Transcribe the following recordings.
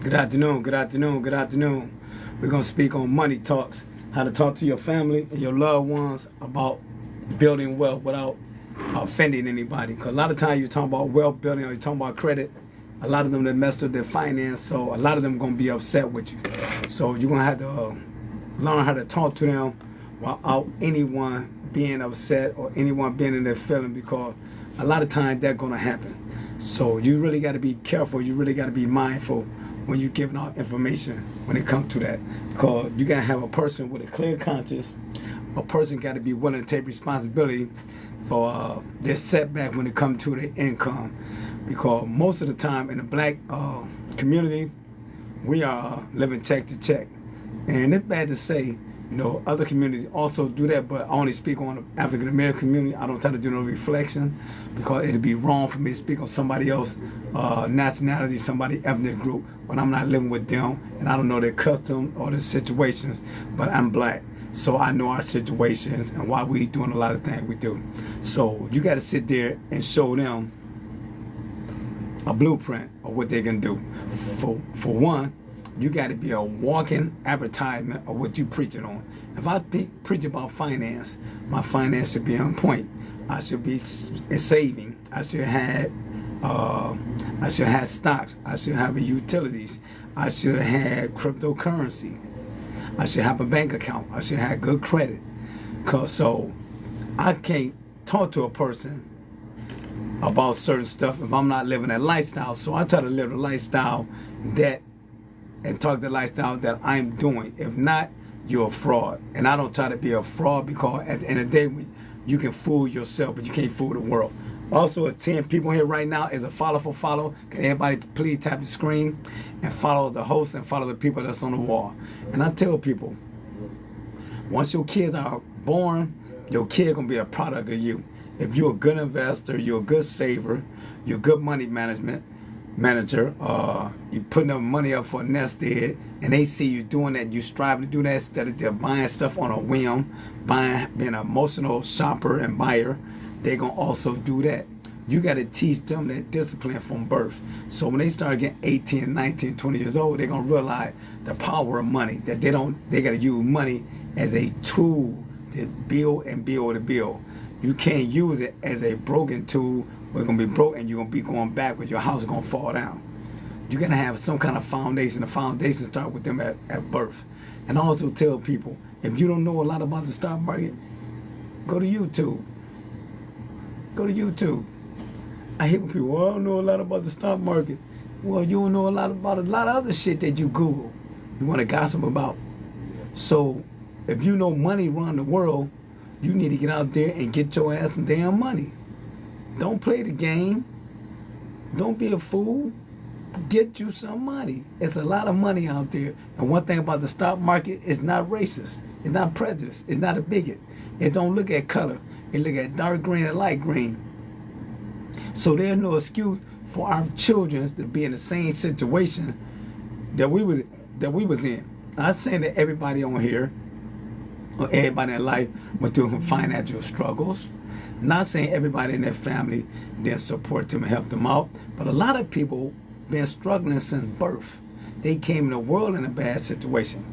Good afternoon, good afternoon, good afternoon. We're going to speak on money talks, how to talk to your family and your loved ones about building wealth without offending anybody. Because a lot of times you're talking about wealth building or you're talking about credit, a lot of them that messed up their finance, so a lot of them are going to be upset with you. So you're going to have to learn how to talk to them without anyone being upset or anyone being in their feeling, because a lot of times that's going to happen. So you really got to be careful. You really got to be mindful when you're giving out information when it comes to that. Because you got to have a person with a clear conscience. A person got to be willing to take responsibility for their setback when it comes to their income. Because most of the time in the black community, we are living check to check. And it's bad to say, other communities also do that, but I only speak on the African American community. I don't try to do no reflection because it'd be wrong for me to speak on somebody else nationality, somebody ethnic group, when I'm not living with them and I don't know their custom or their situations. But I'm black, so I know our situations and why we doing a lot of things we do. So you got to sit there and show them a blueprint of what they can do. For one, you got to be a walking advertisement of what you preaching on. If I preach about finance, my finance should be on point. I should be saving. I should have stocks. I should have utilities. I should have cryptocurrency. I should have a bank account. I should have good credit. So I can't talk to a person about certain stuff if I'm not living that lifestyle. So I try to live the lifestyle and talk the lifestyle that I'm doing. If not, you're a fraud. And I don't try to be a fraud, because at the end of the day, you can fool yourself, but you can't fool the world. Also, it's 10 people here right now. Is a follow. Can everybody please tap the screen and follow the host and follow the people that's on the wall? And I tell people, once your kids are born, your kid gonna be a product of you. If you're a good investor, you're a good saver, you're a good money manager, you putting up money up for a nest egg, and they see you doing that, you strive to do that instead of just buying stuff on a whim, being an emotional shopper and buyer, they're going to also do that. You got to teach them that discipline from birth. So when they start getting 18, 19, 20 years old, they're going to realize the power of money, that they got to use money as a tool to build and build to build. You can't use it as a broken tool. We're going to be broke and you're going to be going backwards. Your house is going to fall down. You're going to have some kind of foundation. The foundation starts with them at birth. And I also tell people, if you don't know a lot about the stock market, go to YouTube. Go to YouTube. I hear people, well, I don't know a lot about the stock market. Well, you don't know a lot about a lot of other shit that you Google. You want to gossip about. So if you know money around the world, you need to get out there and get your ass some damn money. Don't play the game. Don't be a fool. Get you some money. It's a lot of money out there. And one thing about the stock market, it's not racist. It's not prejudiced. It's not a bigot. It don't look at color. It look at dark green and light green. So there's no excuse for our children to be in the same situation that we was in. I'm not saying that everybody on here or everybody in life went through financial struggles. Not saying everybody in their family didn't support them and help them out, but a lot of people been struggling since birth. They came in the world in a bad situation.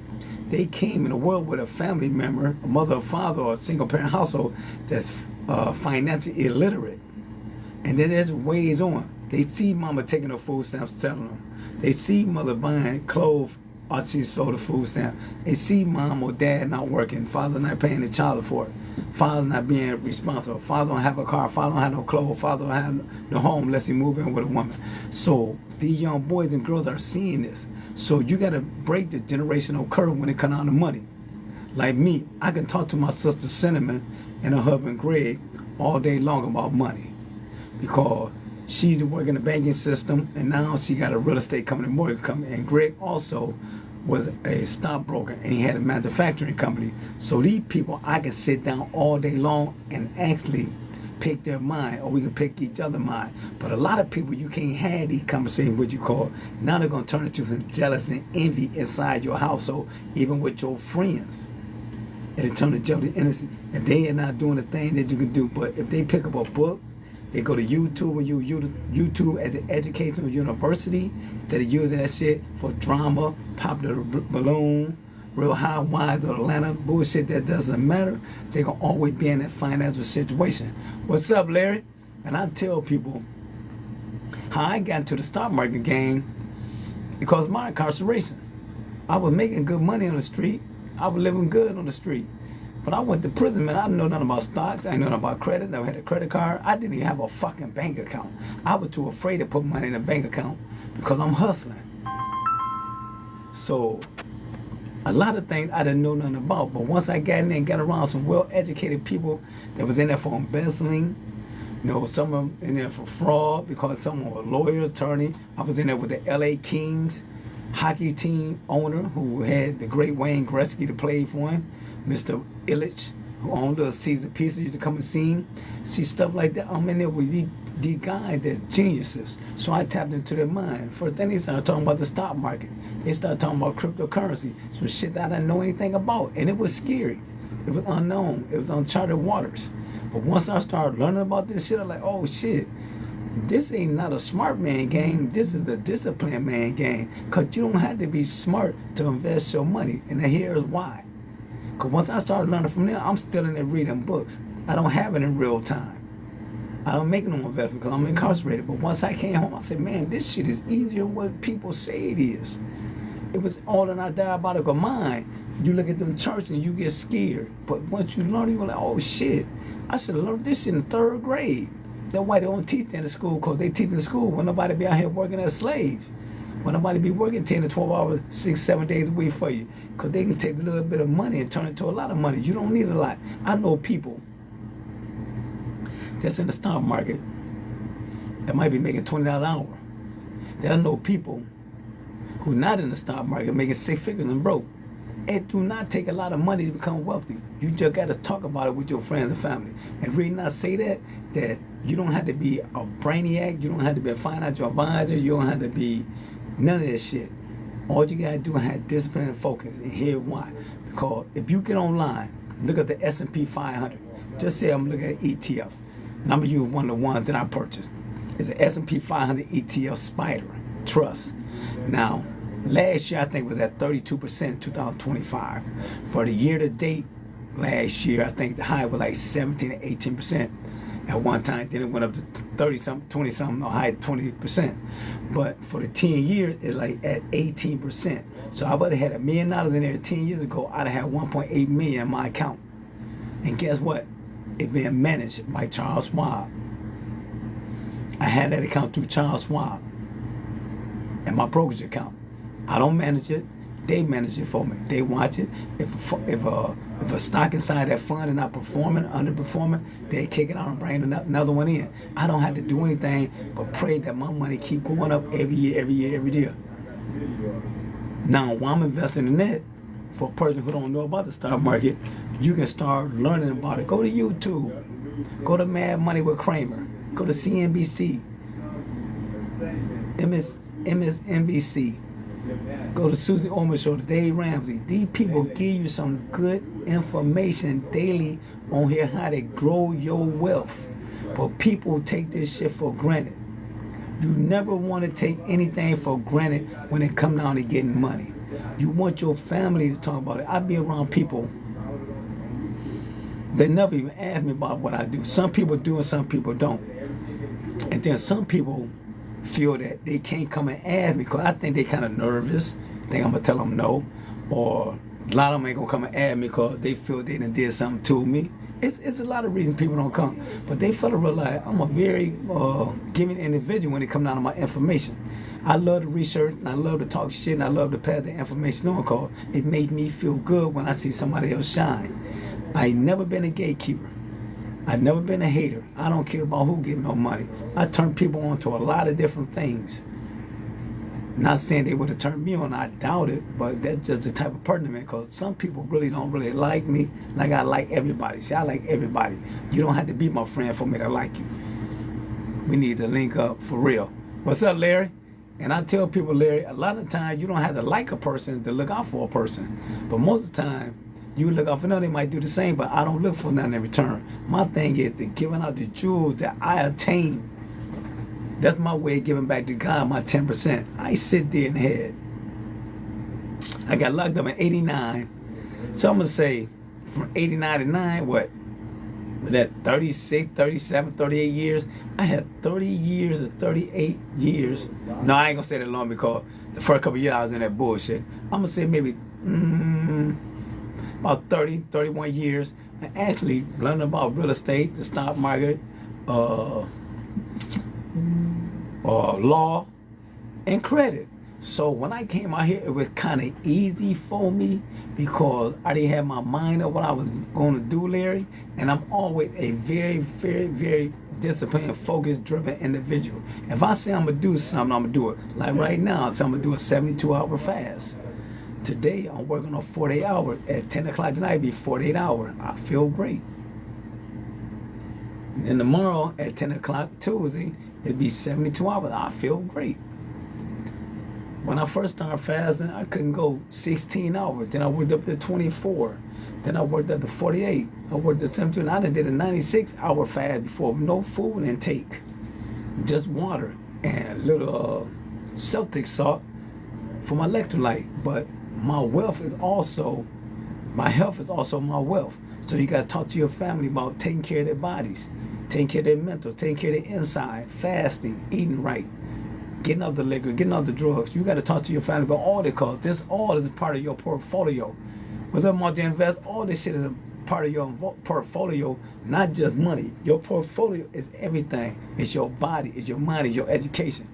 They came in the world with a family member, a mother or father, or a single parent household that's financially illiterate. And then there's ways on. They see mama taking her food stamps, selling them. They see mother buying clothes, or she sold the food stamp. They see mom or dad not working, father not paying the child support, father not being responsible, father don't have a car, father don't have no clothes, father don't have no home unless he move in with a woman. So these young boys and girls are seeing this. So you got to break the generational curve when it comes down to money. Like me, I can talk to my sister Cinnamon and her husband Greg all day long about money, because she's working the banking system, and now she got a real estate company, mortgage company. And Greg also was a stockbroker, and he had a manufacturing company. So these people, I can sit down all day long and actually pick their mind, or we can pick each other's mind. But a lot of people, you can't have these conversations, what you call, now they're going to turn into some jealousy and envy inside your household, even with your friends. And it turn to jealousy and innocence, and they are not doing the thing that you can do. But if they pick up a book, They go to YouTube and YouTube at the educational university instead of using that shit for drama, popular balloon, Real Housewives of Atlanta, bullshit that doesn't matter. They're going to always be in that financial situation. What's up, Larry? And I tell people how I got into the stock market game because of my incarceration. I was making good money on the street. I was living good on the street. But I went to prison, man. I didn't know nothing about stocks. I didn't know nothing about credit. Never had a credit card. I didn't even have a fucking bank account. I was too afraid to put money in a bank account because I'm hustling. So a lot of things I didn't know nothing about. But once I got in there and got around some well-educated people that was in there for embezzling, you know, some of them in there for fraud because some of them were lawyers, attorney. I was in there with the LA Kings hockey team owner who had the great Wayne Gretzky to play for him, Mr. Illich, who owned the Caesar Pizza, used to come and see stuff like that. I'm in there with these guys that's geniuses. So I tapped into their mind. First thing they started talking about the stock market. They started talking about cryptocurrency, some shit that I didn't know anything about. And it was scary. It was unknown. It was uncharted waters. But once I started learning about this shit, I'm like, oh shit, this ain't not a smart man game. This is the disciplined man game. Because you don't have to be smart to invest your money. And here's why. Because once I started learning from there, I'm still in there reading books. I don't have it in real time. I don't make no investment because I'm incarcerated. But once I came home, I said, man, this shit is easier than what people say it is. It was all in our diabolical mind. You look at them charts and you get scared. But once you learn, you're like, oh shit, I should have learned this shit in 3rd grade. That's why they don't teach that in school, because they teach in school when nobody be out here working as slaves. When nobody be working 10 to 12 hours, 6, 7 days a week for you. Because they can take a little bit of money and turn it to a lot of money. You don't need a lot. I know people that's in the stock market that might be making $20 an hour. Then I know people who not in the stock market making 6 figures and broke. It do not take a lot of money to become wealthy. You just got to talk about it with your friends and family. And the reason I say that you don't have to be a brainiac, you don't have to be a financial advisor, you don't have to be none of this shit. All you got to do is have discipline and focus. And here's why. Because if you get online, look at the S&P 500. Just say I'm looking at ETF. And I'm going to use one of the ones that I purchased. It's an S&P 500 ETF Spider Trust. Now, last year, I think, was at 32% in 2025. For the year to date, last year, I think the high was like 17 to 18% at one time. Then it went up to 30-something, 20-something, or high 20%. But for the 10 years, it's like at 18%. So I would have had $1 million in there 10 years ago. I'd have had 1.8 million in my account. And guess what? It's being managed by Charles Schwab. I had that account through Charles Schwab and my brokerage account. I don't manage it. They manage it for me. They watch it. If a stock inside that fund is not performing, underperforming, they kick it out and bring another one in. I don't have to do anything but pray that my money keep going up every year, every year, every year. Now, while I'm investing in that, for a person who don't know about the stock market, you can start learning about it. Go to YouTube. Go to Mad Money with Kramer. Go to CNBC. MSNBC. Go to Susie Orman Show, to Dave Ramsey. These people give you some good information daily on here how to grow your wealth. But people take this shit for granted. You never want to take anything for granted when it comes down to getting money. You want your family to talk about it. I be around people that never even ask me about what I do. Some people do and some people don't. And then some people feel that they can't come and ask me because I think they kind of nervous. Think I'm going to tell them no. Or a lot of them ain't going to come and ask me because they feel they done did something to me. It's a lot of reasons people don't come. But they feel to realize I'm a very giving individual when it comes down to my information. I love to research, and I love to talk shit, and I love to pass the information on because it made me feel good when I see somebody else shine. I ain't never been a gatekeeper. I've never been a hater. I don't care about who get no money. I turn people on to a lot of different things. Not saying they would have turned me on, I doubt it, but that's just the type of person I'm in, because some people really don't really like me like I like everybody. See, I like everybody. You don't have to be my friend for me to like you. We need to link up for real. What's up, Larry? And I tell people, Larry, a lot of times you don't have to like a person to look out for a person. But most of the time, You look out for them, they might do the same, but I don't look for nothing in return. My thing is the giving out the jewels that I attain. That's my way of giving back to God, my 10%. I sit there and had. I got locked up in 89. So I'm going to say from 89 to 9, what? With that 36, 37, 38 years, I had 30 years or 38 years. No, I ain't going to say that long because the first couple of years I was in that bullshit. I'm going to say maybe about 30, 31 years. I actually learned about real estate, the stock market, law, and credit. So when I came out here, it was kind of easy for me because I didn't have my mind on what I was going to do, Larry. And I'm always a very, very, very disciplined, focused, driven individual. If I say I'm going to do something, I'm going to do it. Like right now, so I'm going to do a 72-hour fast. Today, I'm working on 48 hours. At 10 o'clock tonight, it'll be 48 hours. I feel great. And then tomorrow, at 10 o'clock Tuesday, it'll be 72 hours. I feel great. When I first started fasting, I couldn't go 16 hours. Then I worked up to 24. Then I worked up to 48. I worked at 17. I done did a 96-hour fast before. No food intake. Just water and a little Celtic salt for my electrolyte. But my wealth is also, my health is also my wealth. So you got to talk to your family about taking care of their bodies, taking care of their mental, taking care of their inside, fasting, eating right, getting off the liquor, getting off the drugs. You got to talk to your family about all that, because this all is part of your portfolio. With a multi-invest, all this shit is a part of your portfolio, not just money. Your portfolio is everything. It's your body, it's your mind, it's your education.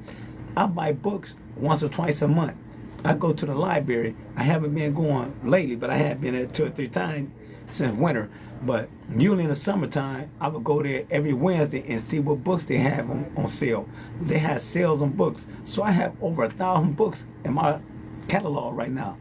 I buy books once or twice a month. I go to the library. I haven't been going lately, but I have been there 2 or 3 times since winter. But usually in the summertime, I would go there every Wednesday and see what books they have on sale. They have sales on books. So I have over 1,000 books in my catalog right now.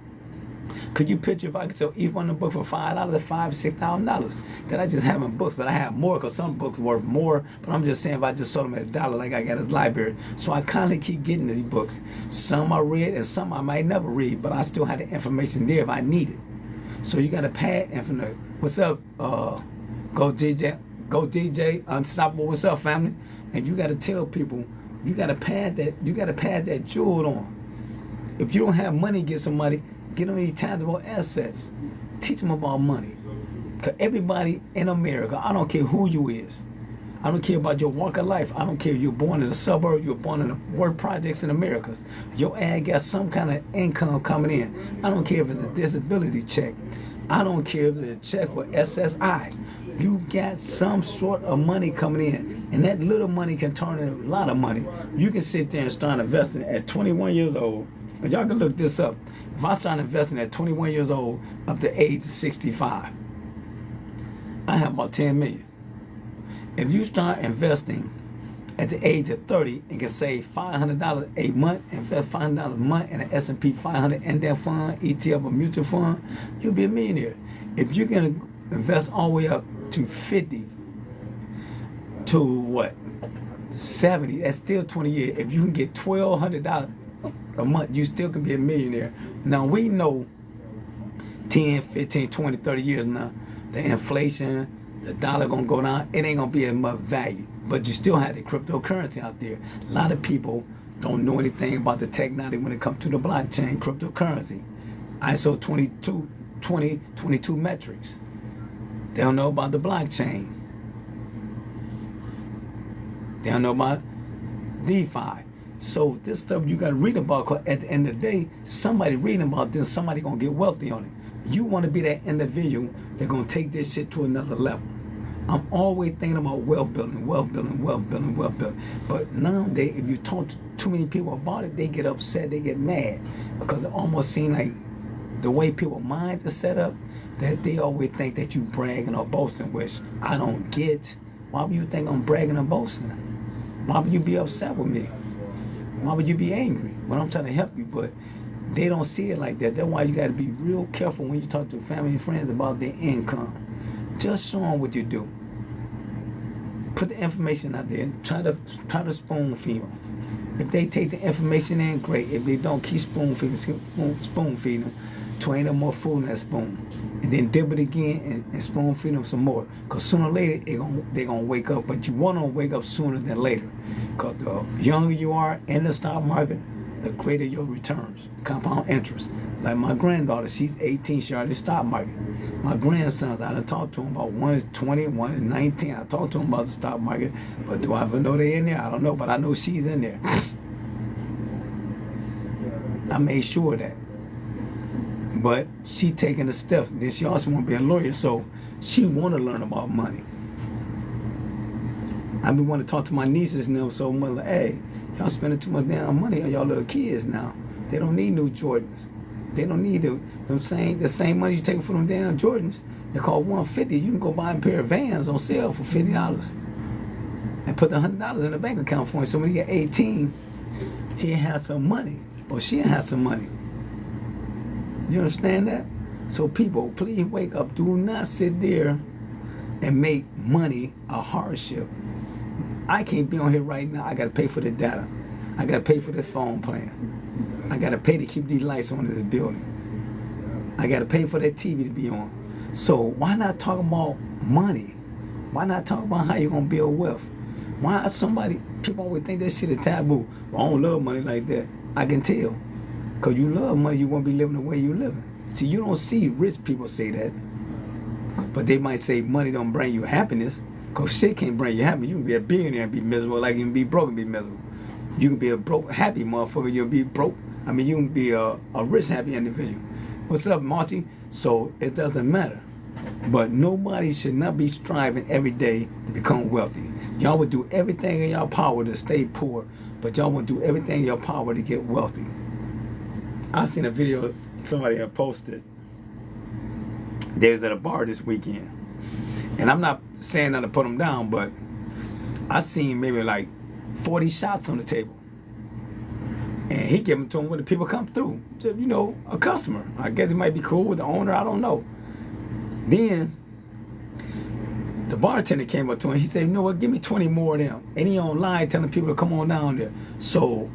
Could you picture if I could sell each one of the books for $5, $5,000, $6,000? Then I just haven't books, but I have more because some books worth more. But I'm just saying if I just sold them at $1 like I got at the library. So I kind of keep getting these books. Some I read and some I might never read, but I still have the information there if I need it. So you got to pad infinite. What's up? Go DJ, Unstoppable. What's up, family? And you got to tell people, you got to pad that jewel on. If you don't have money, get some money. Get them these tangible assets. Teach them about money. Because everybody in America, I don't care who you is. I don't care about your walk of life. I don't care if you're born in the suburb, you're born in the work projects in America. Your ad got some kind of income coming in. I don't care if it's a disability check. I don't care if it's a check for SSI. You got some sort of money coming in. And that little money can turn into a lot of money. You can sit there and start investing at 21 years old. And y'all can look this up. If I start investing at 21 years old up to age 65, I have about 10 million. If you start investing at the age of 30 and can save $500 a month, invest $500 a month in an S&P 500 index fund, ETF or mutual fund, you'll be a millionaire. If you're going to invest all the way up to 50 to what? 70, that's still 20 years. If you can get $1,200 a month, you still can be a millionaire. Now we know 10, 15, 20, 30 years now, the inflation, the dollar gonna go down, it ain't gonna be as much value. But you still have the cryptocurrency out there. A lot of people don't know anything about the technology when it comes to the blockchain, cryptocurrency. ISO 22 metrics. They don't know about the blockchain. They don't know about DeFi. So this stuff you gotta read about, because at the end of the day, somebody reading about this, somebody gonna get wealthy on it. You wanna be that individual that gonna take this shit to another level. I'm always thinking about wealth building. But nowadays, if you talk to too many people about it, they get upset, they get mad. Because it almost seems like the way people's minds are set up, that they always think that you bragging or boasting, which I don't get. Why would you think I'm bragging or boasting? Why would you be upset with me? Why would you be angry when I'm trying to help you? But they don't see it like that. That's why you got to be real careful when you talk to family and friends about their income. Just show them what you do. Put the information out there. Try to spoon feed them. If they take the information in, great. If they don't, keep spoon feeding them. to ain't no more food in that spoon. And then dip it again and spoon feed them some more. Because sooner or later, they're going to wake up. But you want to wake up sooner than later. Because the younger you are in the stock market, the greater your returns, compound interest. Like my granddaughter, she's 18, she already stock market. My grandsons, I done talked to them about one is 20, one is 19. I talked to them about the stock market, but do I ever know they in there? I don't know, but I know she's in there. I made sure of that. But she taking the steps. Then she also want to be a lawyer, so she want to learn about money. I been want to talk to my nieces and them so much like, hey, y'all spending too much damn money on y'all little kids now. They don't need new Jordans. They don't need the same money you taking for them damn Jordans. They call $150. You can go buy a pair of Vans on sale for $50 and put the $100 in the bank account for him. So when he get 18, he has some money, or she has some money. You understand that? So people, please wake up. Do not sit there and make money a hardship. I can't be on here right now. I got to pay for the data. I got to pay for the phone plan. I got to pay to keep these lights on in this building. I got to pay for that TV to be on. So why not talk about money? Why not talk about how you're going to build wealth? Why people always think that shit is taboo. Well, I don't love money like that. I can tell. Because you love money, you won't be living the way you living. See, you don't see rich people say that. But they might say money don't bring you happiness. Because shit can't bring you happiness. You can be a billionaire and be miserable, like you can be broke and be miserable. You can be a broke, happy motherfucker, you'll be broke. I mean, you can be a rich, happy individual. What's up, Marty? So it doesn't matter. But nobody should not be striving every day to become wealthy. Y'all would do everything in your power to stay poor, but y'all would do everything in your power to get wealthy. I seen a video somebody had posted. They was at a bar this weekend. And I'm not saying that to put them down, but I seen maybe like 40 shots on the table. And he gave them to them when the people come through. Just, you know, a customer. I guess he might be cool with the owner, I don't know. Then the bartender came up to him. He said, you know what, give me 20 more of them. And he online telling people to come on down there. So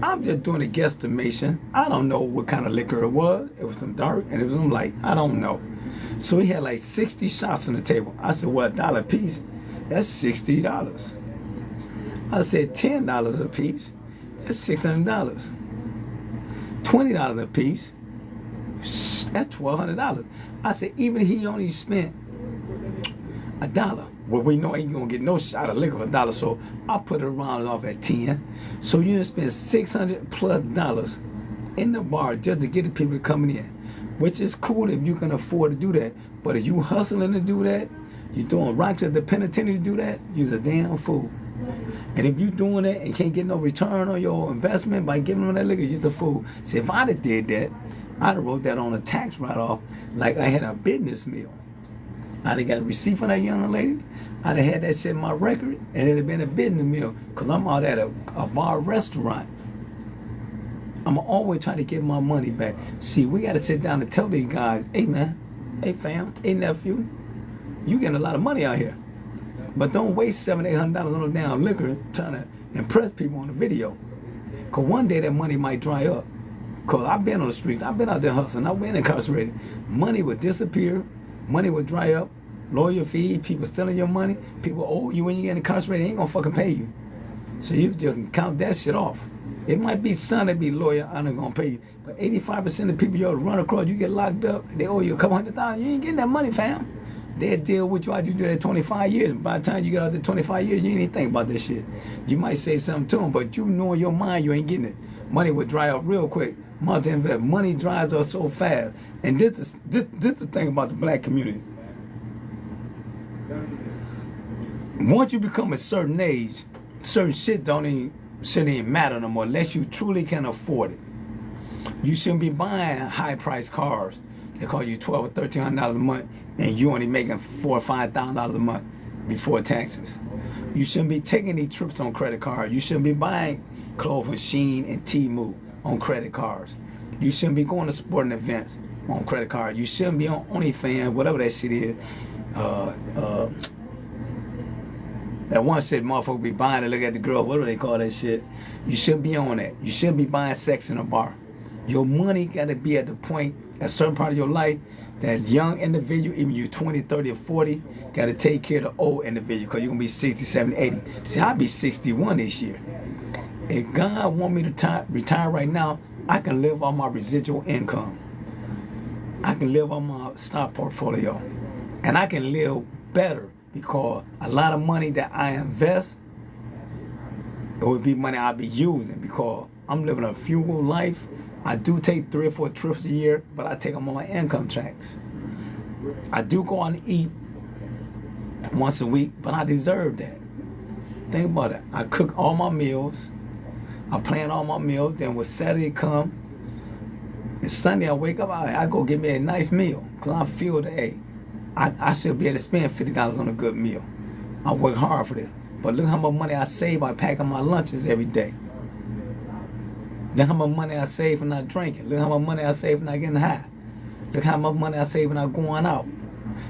I'm just doing a guesstimation. I don't know what kind of liquor it was. It was some dark and it was some light. I don't know. So he had like 60 shots on the table. I said, well, $1 a piece, that's $60. I said, $10 a piece, that's $600. $20 a piece, that's $1,200. I said, even if he only spent $1, well, we know ain't gonna get no shot of liquor for $1, so I put it around off at 10. So you done spend $600+ in the bar just to get the people coming in, which is cool if you can afford to do that. But if you hustling to do that, you throwing rocks at the penitentiary to do that, you're a damn fool. And if you doing that and can't get no return on your investment by giving them that liquor, you're the fool. See, if I'd have did that, I'd have wrote that on a tax write-off like I had a business meal. I'd have got a receipt from that young lady. I'd have had that shit in my record, and it'd have been a business meal. Because I'm out at a bar restaurant. I'm always trying to get my money back. See, we got to sit down and tell these guys, hey, man, hey, fam, hey, nephew, you getting a lot of money out here. But don't waste $700, $800 on a damn liquor trying to impress people on the video. Because one day that money might dry up. Because I've been on the streets. I've been out there hustling. I've been incarcerated. Money would disappear. Money would dry up. Lawyer fee, people stealing your money. People owe you when you get incarcerated. They ain't going to fucking pay you. So you just can count that shit off. It might be son that be lawyer, I'm not going to pay you. But 85% of people you run across, you get locked up, they owe you a couple $100,000. You ain't getting that money, fam. They'll deal with you after you do that 25 years. By the time you get out there 25 years, you ain't even think about this shit. You might say something to them, but you know in your mind you ain't getting it. Money would dry up real quick. Multi-invest. Money dries up so fast. And this is the thing about the black community. Once you become a certain age, certain shit shouldn't even matter no more unless you truly can afford it. You shouldn't be buying high-priced cars. They call you $1,200 or $1,300 a month, and you only making $4,000 or $5,000 a month before taxes. You shouldn't be taking these trips on credit cards. You shouldn't be buying clothes from Shein and Temu on credit cards. You shouldn't be going to sporting events on credit cards. You shouldn't be on OnlyFans, whatever that shit is. That one shit motherfucker be buying to look at the girl, what do they call that shit? You shouldn't be on that. You shouldn't be buying sex in a bar. Your money got to be at the point at a certain part of your life, that young individual, even you 20, 30, or 40, got to take care of the old individual because you're going to be 60, 70, 80. See, I'll be 61 this year. If God want me to retire right now, I can live on my residual income. I can live on my stock portfolio. And I can live better because a lot of money that I invest, it would be money I'll be using because I'm living a frugal life. I do take 3 or 4 trips a year, but I take them on my income tax. I do go out and eat once a week, but I deserve that. Think about it. I cook all my meals. I plan all my meals. Then when Saturday come, and Sunday I wake up, I go get me a nice meal because I feel that, hey, I should be able to spend $50 on a good meal. I work hard for this. But look how much money I save by packing my lunches every day. Look how much money I save for not drinking. Look how much money I save for not getting high. Look how much money I save for not going out.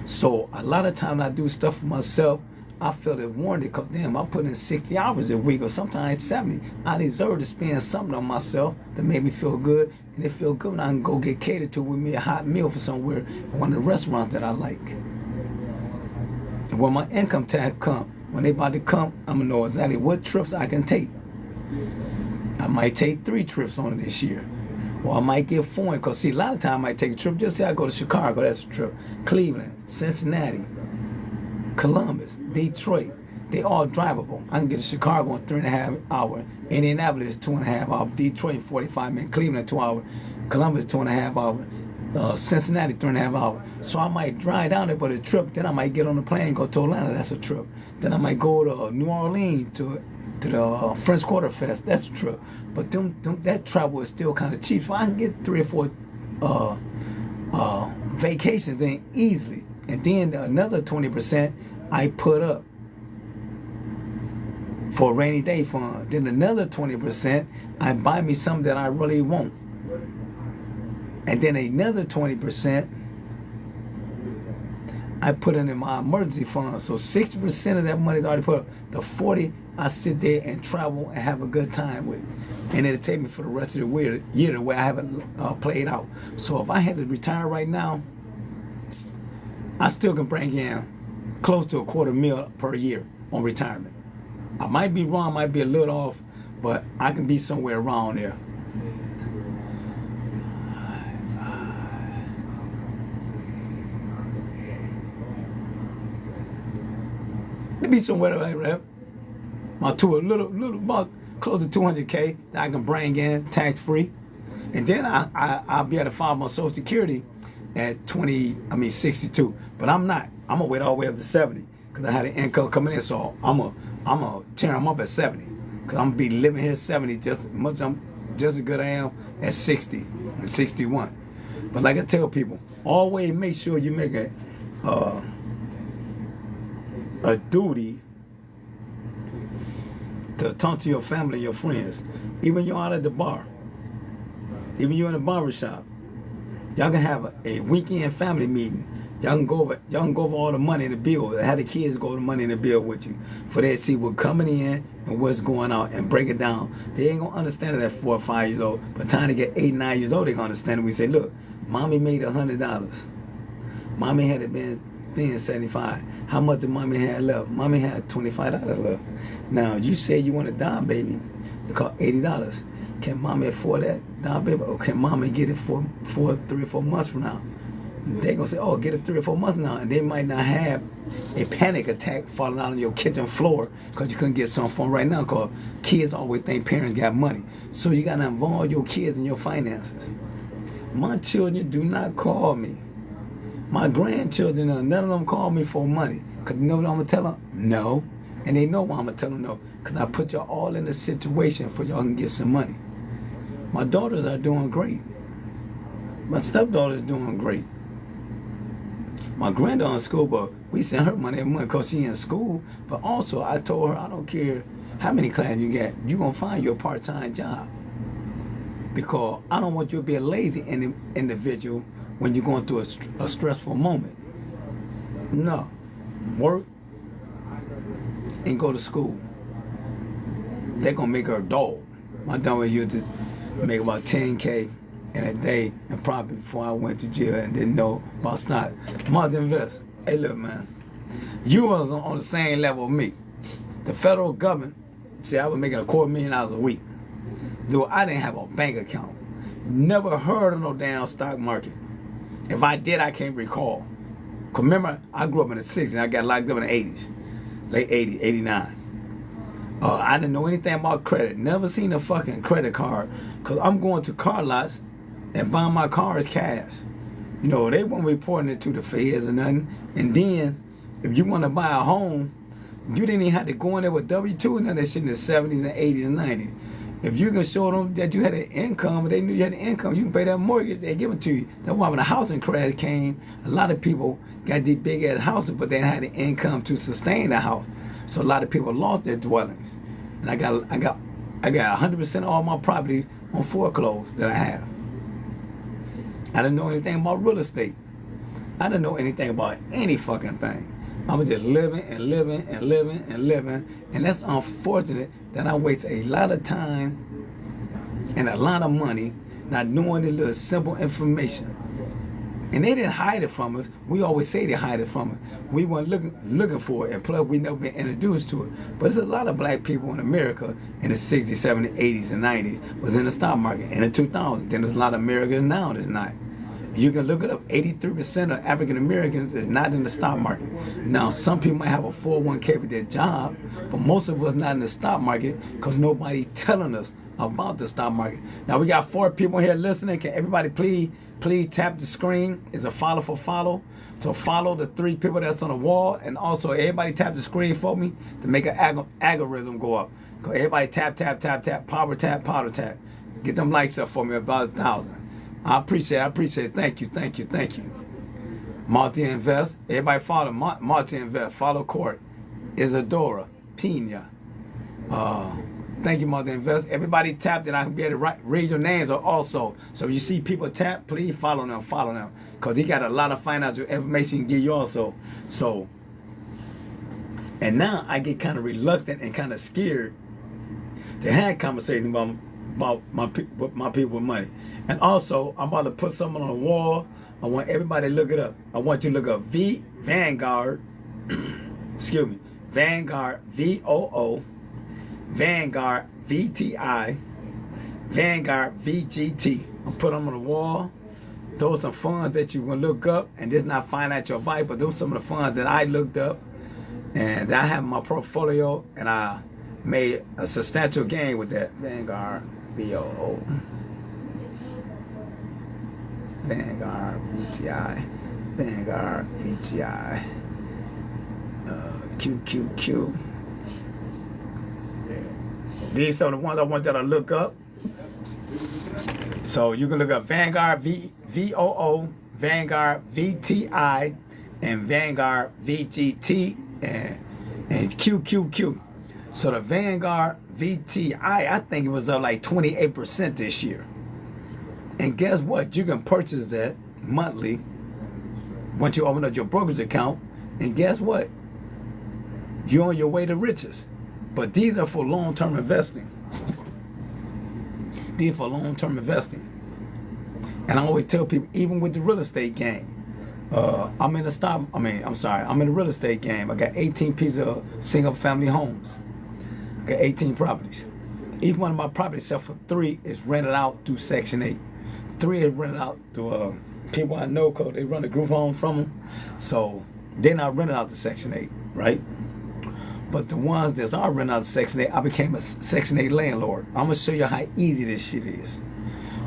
So a lot of times I do stuff for myself, I feel it's warranted because damn, I put in 60 hours a week or sometimes 70. I deserve to spend something on myself that make me feel good. And it feel good when I can go get catered to with me a hot meal for somewhere in one of the restaurants that I like. And when my income tax come, when they about to come, I'm gonna know exactly what trips I can take. I might take 3 trips on it this year. Or I might get 4, because see, a lot of times I might take a trip. Just say I go to Chicago, that's a trip. Cleveland, Cincinnati, Columbus, Detroit, they all drivable. I can get to Chicago in 3.5 hours. Indianapolis, 2.5 hours. Detroit, 45 minutes. Cleveland, 2 hours. Columbus, 2.5 hours. Cincinnati, 3.5 hours. So I might drive down there for the trip. Then I might get on the plane and go to Atlanta. That's a trip. Then I might go to New Orleans to the French Quarter Fest. That's a trip. But that travel is still kind of cheap. So I can get 3 or 4 vacations in easily. And then another 20% I put up for a rainy day fund. Then another 20% I buy me something that I really want. And then another 20% I put in my emergency fund. So 60% of that money is already put up. The 40 I sit there and travel and have a good time with. And it'll take me for the rest of the year the way I have it played out. So if I had to retire right now, I still can bring in close to $250,000 per year on retirement. I might be wrong, might be a little off, but I can be somewhere around there. It'd be somewhere like that. About close to $200K that I can bring in tax free, and then I'll be able to file my Social Security at 62. But I'm not. I'm gonna wait all the way up to 70 because I had an income coming in. So I'm gonna tear them up at 70 because I'm gonna be living here at 70 just as good I am at 60 and 61. But like I tell people, always make sure you make a duty to talk to your family and your friends. Even you're out at the bar, even you're in a barber shop, y'all can have a weekend family meeting. Y'all can go over all the money in the bill. Have the kids go over the money in the bill with you, for they to see what's coming in and what's going out and break it down. They ain't gonna understand it at 4 or 5 years old. By the time they get 8, 9 years old, they gonna understand it. We say, look, mommy made $100. Mommy had it been 75. How much did mommy have left? Mommy had $25 left. Now you say you want a dime baby, it cost $80. Can mommy afford that dime baby, or can mommy get it for 3 or 4 months from now? They gonna say, oh, get it 3 or 4 months now, and they might not have a panic attack falling out on your kitchen floor because you couldn't get something for them right now. Because kids always think parents got money, so you gotta involve your kids in your finances. My children do not call me. My grandchildren, none of them call me for money. Because you know what I'm going to tell them? No. And they know why I'm going to tell them no. Because I put y'all all in a situation for y'all can get some money. My daughters are doing great. My stepdaughter is doing great. My granddaughter in school, but we send her money every month because she's in school. But also, I told her, I don't care how many classes you get, you're going to find your part-time job. Because I don't want you to be a lazy individual when you're going through a stressful moment. No. Work and go to school. They're going to make her a dog. My daughter used to make about $10K in a day, and probably before I went to jail and didn't know about stock. Martin Invest. Hey, look, man. You was on the same level with me. The federal government, see, I was making $250,000 a week. Dude, I didn't have a bank account. Never heard of no damn stock market. If I did, I can't recall. Cause remember, I grew up in the 60s. I got locked up in the 80s. Late 80s, 89. I didn't know anything about credit. Never seen a fucking credit card. Cause I'm going to car lots and buying my cars cash. You know, they weren't reporting it to the feds or nothing. And then, if you want to buy a home, you didn't even have to go in there with W-2 and none of that shit in the 70s and 80s and 90s. If you can show them that you had an income, they knew you had an income, you can pay that mortgage, they give it to you. That's why when the housing crash came, a lot of people got these big ass houses, but they had an income to sustain the house. So a lot of people lost their dwellings. And I got 100% of all my properties on foreclosed that I have. I didn't know anything about real estate. I didn't know anything about any fucking thing. I was just living and living and living and living. And that's unfortunate that I waste a lot of time and a lot of money not knowing the little simple information. And they didn't hide it from us. We always say they hide it from us. We weren't looking for it, and plus we never been introduced to it. But there's a lot of black people in America in the 60s, 70s, 80s, and 90s was in the stock market. In the 2000s, then there's a lot of Americans now that's not. You can look it up. 83% of African Americans is not in the stock market. Now, some people might have a 401k with their job, but most of us not in the stock market because nobody telling us about the stock market. Now, we got 4 people here listening. Can everybody please tap the screen? It's a follow for follow. So follow the 3 people that's on the wall, and also everybody tap the screen for me to make an algorithm go up. Everybody tap, power tap. Get them likes up for me, about 1,000. I appreciate it. Thank you. Multi Invest. Everybody follow Multi Invest. Follow Court. Isadora Pina. Thank you, Multi Invest. Everybody tap that I can be able to read your names also. So if you see people tap, please follow them. Because he got a lot of financial information he can give you also. So, and now I get kind of reluctant and kind of scared to have conversations about my people with money. And also, I'm about to put something on the wall. I want everybody to look it up. I want you to look up Vanguard, excuse me, Vanguard, VOO, Vanguard, VTI, Vanguard, VGT. I'm putting them on the wall. Those are funds that you can look up, and this is not financial advice, but those are some of the funds that I looked up, and that I have in my portfolio, and I made a substantial gain with that. Vanguard, VOO. Vanguard, VTI, Vanguard, VTI, QQQ. These are the ones I want you to look up. So you can look up Vanguard, VOO, Vanguard, VTI, and Vanguard, VGT, and QQQ. So the Vanguard, VTI, I think it was up like 28% this year. And guess what? You can purchase that monthly once you open up your brokerage account. And guess what? You're on your way to riches. But these are for long-term investing. These are for long-term investing. And I always tell people, even with the real estate game, I'm in the real estate game. I got 18 pieces of single-family homes. I got 18 properties. Each one of my properties, except for 3, is rented out through Section 8. 3 is rented out to people I know because they run a group home from them. So they're not rented out to Section 8, right? But the ones that are rented out to Section 8, I became a Section 8 landlord. I'm going to show you how easy this shit is.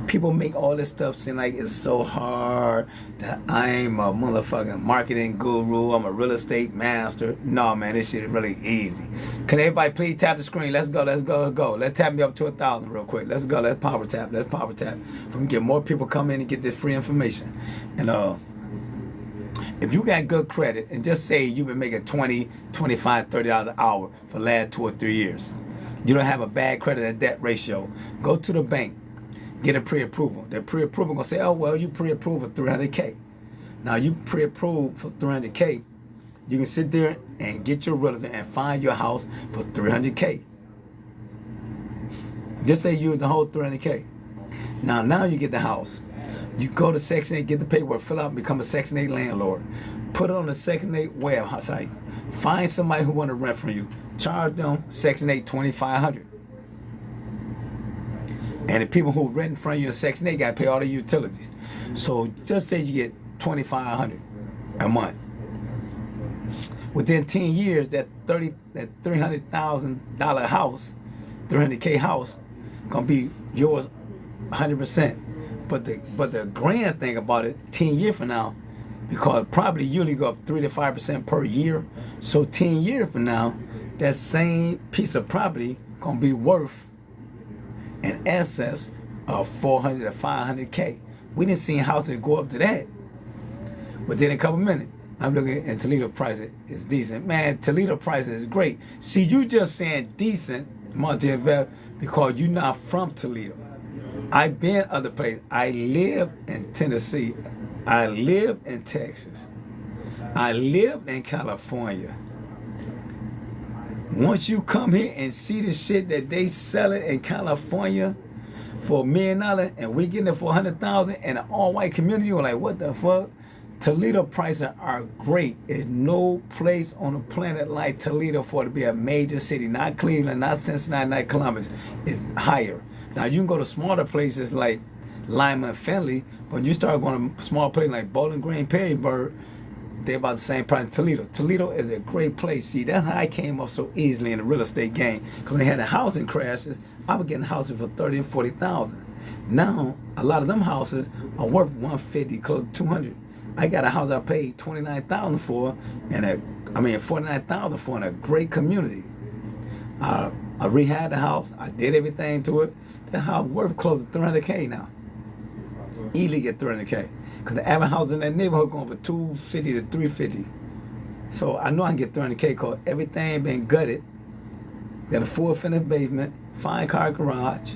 People make all this stuff seem like it's so hard, that I'm a motherfucking marketing guru, I'm a real estate master. No, man, this shit is really easy. Can everybody please tap the screen? Let's go. Let's tap me up to 1,000 real quick. Let's go. Let's power tap. For me to get more people come in and get this free information. And if you got good credit, and just say you've been making $20, $25, $30 an hour for the last 2 or 3 years, you don't have a bad credit and debt ratio, go to the bank. Get a pre-approval. That pre-approval gonna say, oh, well, you pre-approved for $300K. Now you pre-approved for $300K. You can sit there and get your realtor and find your house for $300K. Just say you use the whole $300K. Now you get the house. You go to Section 8, get the paperwork, fill out, and become a Section 8 landlord. Put it on the Section 8 website. Find somebody who want to rent from you. Charge them Section 8 $2,500. And the people who rent from you in Section 8 got to pay all the utilities. So just say you get $2,500 a month. Within 10 years, that $300,000 house, $300K house, gonna be yours 100%. But the grand thing about it, 10 years from now, because property usually go up 3 to 5% per year. So 10 years from now, that same piece of property gonna be worth an excess of 400 to 500K. We didn't see houses go up to that. Within a couple minutes, I'm looking at Toledo prices. It's decent. Man, Toledo prices is great. See, you just saying decent, Montevideo, because you're not from Toledo. I've been other places. I live in Tennessee. I live in Texas. I lived in California. Once you come here and see the shit that they sell it in California for $1 million and we getting it for $100,000 in an all-white community, you're like, what the fuck? Toledo prices are great. There's no place on the planet like Toledo for it to be a major city. Not Cleveland, not Cincinnati, not Columbus. It's higher. Now, you can go to smaller places like Lima and Findlay, but when you start going to small places like Bowling Green, Perrysburg, they're about the same price as Toledo. Toledo is a great place. See, that's how I came up so easily in the real estate game. Because when they had the housing crashes, I was getting houses for $30,000 and $40,000. Now, a lot of them houses are worth $150,000, close to $200,000. I got a house I paid $29,000 for, and $49,000 for in a great community. I rehabbed the house. I did everything to it. That house worth close to $300K now. Easily get $300K. Because the average house in that neighborhood going for $250 to $350. So I know I can get $300K because everything been gutted. Got a full finished basement, fine car garage.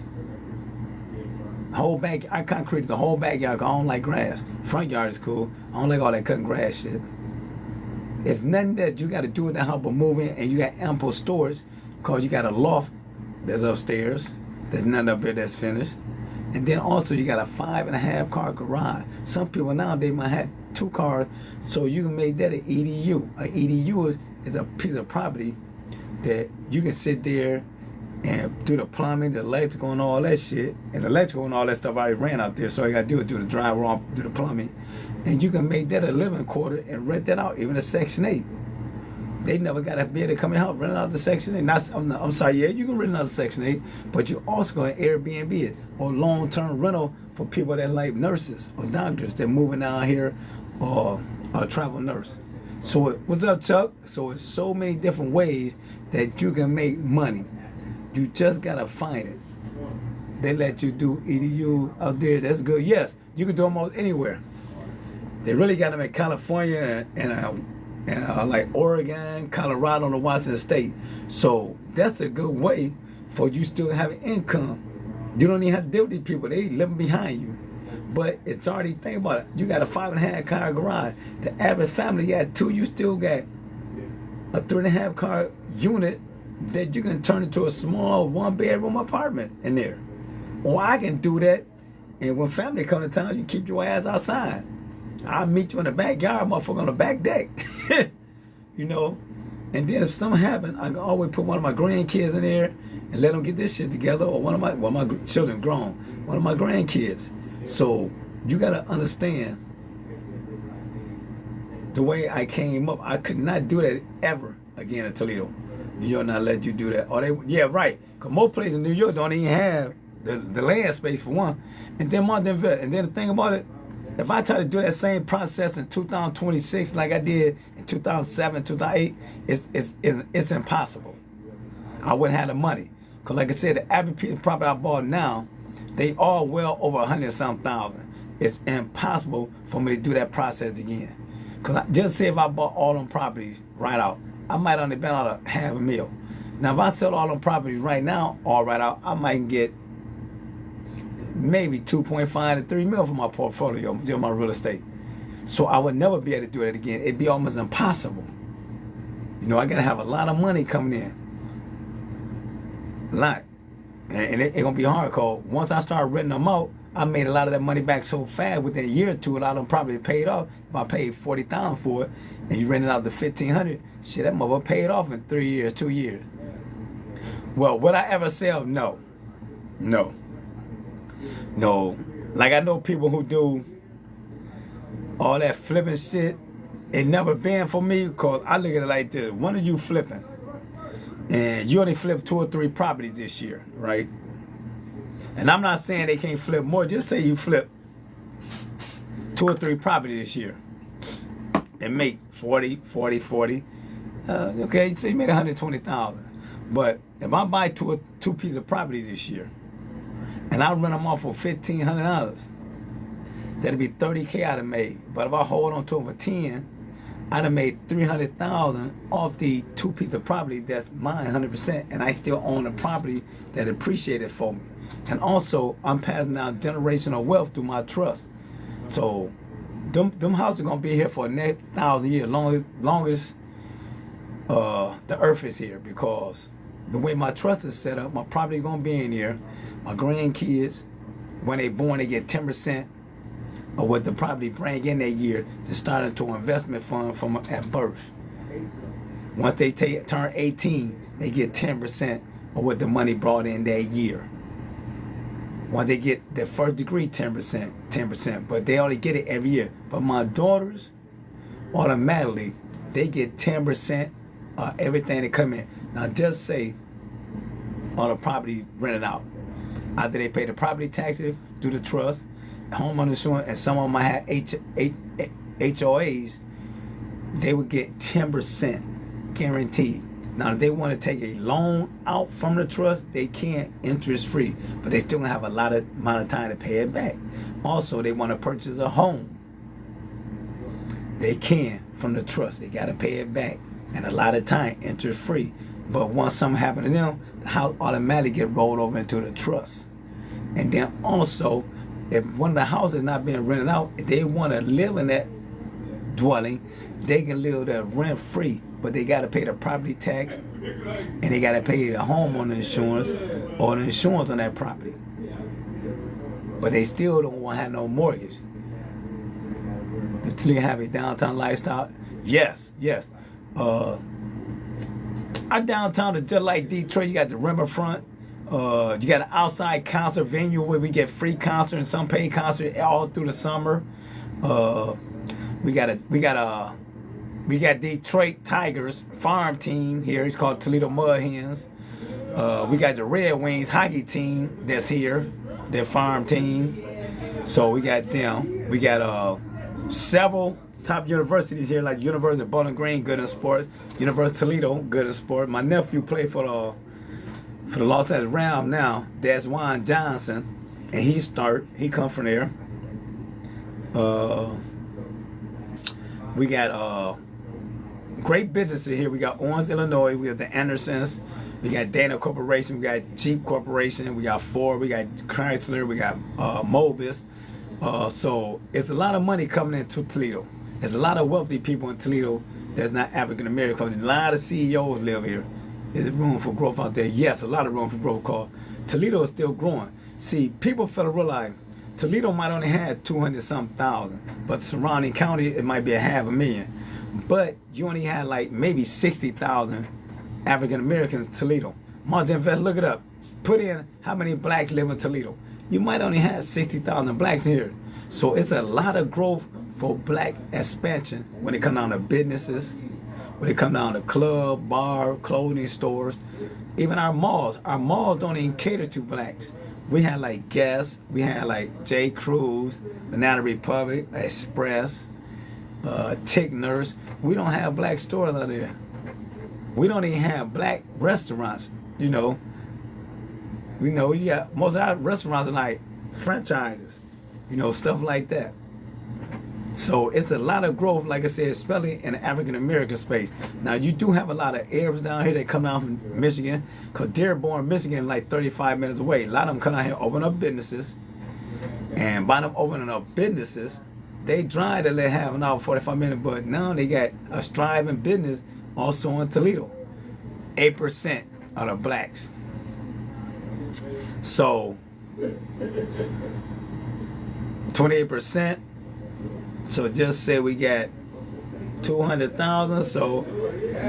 Whole back, I concreted the whole backyard. I don't like grass. Front yard is cool. I don't like all that cutting grass shit. It's nothing that you got to do with the house but move in, and you got ample storage because you got a loft that's upstairs. There's nothing up here that's finished. And then also you got a 5.5 car garage. Some people nowadays might have 2 cars, so you can make that an EDU. An EDU is a piece of property that you can sit there and do the plumbing, the electrical, and all that shit. And the electrical and all that stuff I already ran out there, so all you got to do is do the drywall, do the plumbing. And you can make that a living quarter and rent that out, even a Section 8. They never got to be able to come and help rent out the Section 8. I'm sorry, yeah, you can rent out the Section 8, but you also going to Airbnb it or long-term rental for people that like nurses or doctors that moving down here or a travel nurse. So what's up, Chuck? So it's so many different ways that you can make money. You just got to find it. They let you do EDU out there. That's good. Yes, you can do almost anywhere. They really got them in California and like Oregon, Colorado, and Washington State. So that's a good way for you still having income. You don't even have to deal with these people. They living behind you. But it's already, think about it. You got a 5.5 car garage. The average family got 2. You still got a 3.5 car unit that you can turn into a small 1-bedroom apartment in there. Or I can do that, and when family come to town, you keep your ass outside. I'll meet you in the backyard, motherfucker, on the back deck. You know? And then if something happen, I can always put one of my grandkids in there and let them get this shit together, or my children grown, one of my grandkids. So you gotta understand the way I came up. I could not do that ever again in Toledo. New York not let you do that. Or yeah, right. Because most places in New York don't even have the land space for one. And then and then the thing about it, if I try to do that same process in 2026 like I did in 2007, 2008, it's impossible. I wouldn't have the money. Because like I said, the average piece of property I bought now, they all well over 100-some thousand. It's impossible for me to do that process again. Because just say if I bought all them properties right out, I might only been out $500,000. Now if I sell all them properties right now, all right out, I might get maybe 2.5 to 3 mil for my portfolio, just my real estate. So I would never be able to do that again. It'd be almost impossible. You know, I gotta have a lot of money coming in. A lot. And it's gonna be hard, cause once I start renting them out, I made a lot of that money back so fast within a year or two. A lot of them probably paid off. If I paid 40,000 for it and you rented out the 1,500, shit, that mother paid off in 3 years, 2 years. Well, would I ever sell? No. No. No. Like I know people who do all that flipping shit. It never been for me because I look at it like this. One of you flipping and you only flipped 2 or 3 properties this year, right? And I'm not saying they can't flip more. Just say you flip 2 or 3 properties this year and make 40. Okay, so you made 120,000. But if I buy two pieces of property this year and I rent them off for $1,500, that'd be 30K I'd have made. But if I hold on to them for 10, I'd have made 300,000 off the 2 pieces of property that's mine 100%, and I still own a property that appreciated for me. And also, I'm passing down generational wealth through my trust. So, them houses are gonna be here for the next 1,000 years, longest the earth is here, because the way my trust is set up, my property gonna be in here. My grandkids, when they born, they get 10% of what the property bring in that year to start into an investment fund from at birth. Once they turn 18, they get 10% of what the money brought in that year. Once they get their first degree, 10%, but they only get it every year. But my daughters, automatically, they get 10% of everything that come in. Now just say all the property rented out. After they pay the property taxes through the trust, homeowner insurance, and some of them might have HOAs, they would get 10% guaranteed. Now, if they want to take a loan out from the trust, they can, interest free, but they still gonna have a lot of amount of time to pay it back. Also, they want to purchase a home, they can from the trust. They gotta pay it back, and a lot of time, interest free. But once something happens to them, the house automatically get rolled over into the trust. And then also, if one of the houses not being rented out, if they want to live in that dwelling, they can live there rent free, but they got to pay the property tax and they got to pay the homeowner insurance or the insurance on that property. But they still don't want to have no mortgage. Until you have a downtown lifestyle, yes. Our downtown is just like Detroit. You got the riverfront. You got an outside concert venue where we get free concert and some paid concert all through the summer. We got Detroit Tigers farm team here. It's called Toledo Mud Hens. We got the Red Wings hockey team that's here, their farm team. So we got them. We got several top universities here, like University of Bowling Green, good in sports. University of Toledo, good in sports. My nephew played for the Los Angeles Rams now. That's Juan Johnson, and he come from there. We got great businesses here. We got Owens, Illinois. We got the Andersons. We got Dana Corporation. We got Jeep Corporation. We got Ford. We got Chrysler. We got Mobis. So it's a lot of money coming into Toledo. There's a lot of wealthy people in Toledo that's not African American. A lot of CEOs live here. There's room for growth out there. Yes, a lot of room for growth. Cause Toledo is still growing. See, people fail to realize Toledo might only have 200-something thousand, but surrounding county it might be 500,000. But you only had like maybe 60,000 African Americans in Toledo. Martin Vest, look it up. Put in how many blacks live in Toledo. You might only have 60,000 blacks here. So it's a lot of growth for black expansion when it comes down to businesses, when it comes down to club, bar, clothing stores, even our malls. Our malls don't even cater to blacks. We had like Guess, we had like J. Crew's, Banana Republic, Express, Tickners. We don't have black stores out there. We don't even have black restaurants, you know. You got most of our restaurants are like franchises, stuff like that. So it's a lot of growth, like I said, especially in the African American space. Now you do have a lot of Arabs down here that come down from Michigan, because Dearborn, Michigan, like 35 minutes away. A lot of them come out here, open up businesses, and by them opening up businesses, they drive to let have an hour 45 minutes, but now they got a striving business also in Toledo. 8% of the blacks. So 28%. So just say we got 200,000. So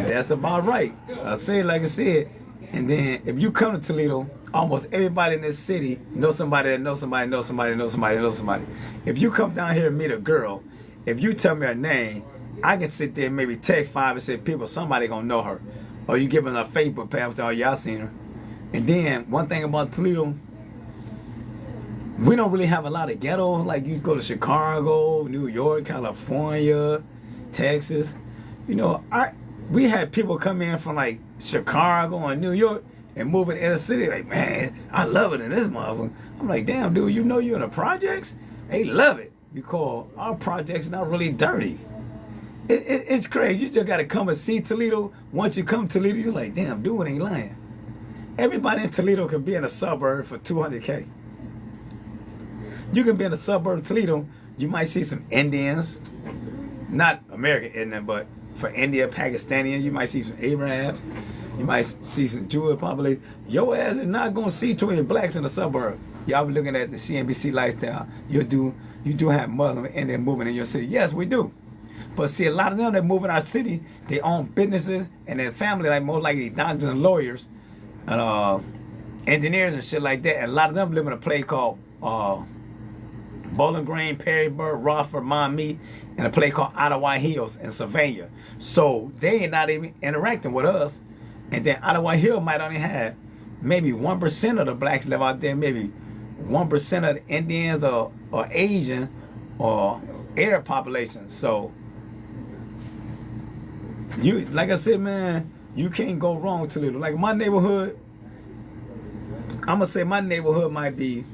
that's about right. I say, like I said. And then if you come to Toledo, almost everybody in this city knows somebody that knows somebody, knows somebody, knows somebody, knows somebody. If you come down here and meet a girl, if you tell me her name, I can sit there and maybe text 5 or 6 people, somebody gonna know her. Or you give them a Facebook page, say, oh yeah, I seen her. And then one thing about Toledo, we don't really have a lot of ghettos. Like you go to Chicago, New York, California, Texas. You know, we had people come in from like Chicago and New York and move in the inner city. Like, man, I love it in this motherfucker. I'm like, damn, dude, you know you're in the projects? They love it because our projects not really dirty. It's crazy. You just got to come and see Toledo. Once you come to Toledo, you're like, damn, dude ain't lying. Everybody in Toledo can be in a suburb for $200K. You can be in a suburb of Toledo. You might see some Indians, not American Indian, but for India, Pakistani, you might see some Arabs. You might see some Jewish population. Your ass is not gonna see 20 blacks in the suburb. Y'all be looking at the CNBC lifestyle. You do have Muslim and Indian movement in your city. Yes, we do. But see, a lot of them that move in our city, they own businesses and their family, like most likely doctors and lawyers, and engineers and shit like that. And a lot of them live in a place called Bowling Green, Perrysburg, Rockford, Maumee, and a place called Ottawa Hills in Sylvania. So they ain't not even interacting with us. And then Ottawa Hill might only have maybe 1% of the blacks live out there, maybe 1% of the Indians or Asian or Arab population. So you, like I said, man, you can't go wrong with Toledo. Like my neighborhood, I'm gonna say my neighborhood might be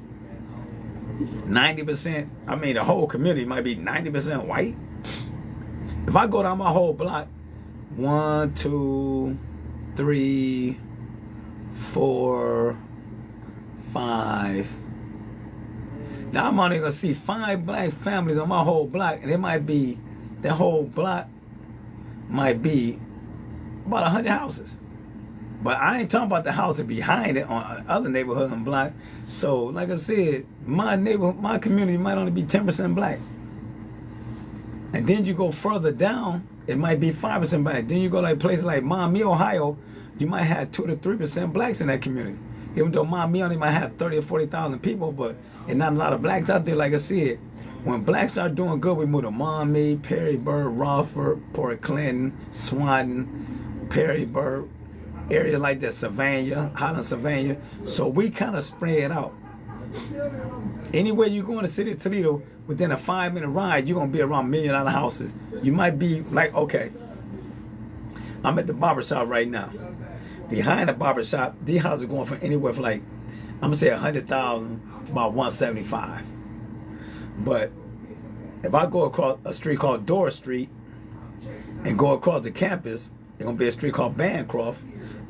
90%. I mean, the whole community might be 90% white. If I go down my whole block, 1, 2, 3, 4, 5. Now I'm only gonna see 5 black families on my whole block, and it might be, that whole block might be about 100 houses. But I ain't talking about the houses behind it on other neighborhoods and block. So, like I said, my neighborhood, my community might only be 10% black. And then you go further down, it might be 5% black. Then you go like places like Maumee, Ohio, you might have 2 to 3% blacks in that community. Even though Maumee only might have 30 or 40,000 people, but there's not a lot of blacks out there. Like I said, when blacks start doing good, we move to Maumee, Perrysburg, Rockford, Port Clinton, Swanton, Perrysburg, areas like that, Sylvania, Highland, Sylvania. So we kind of spread out. Anywhere you go in the city of Toledo, within a 5-minute ride, you're going to be around $1 million houses. You might be like, okay, I'm at the barbershop right now. Behind the barbershop, these houses are going for anywhere from like, I'm going to say 100,000 to about 175. But if I go across a street called Dora Street and go across the campus, there's going to be a street called Bancroft.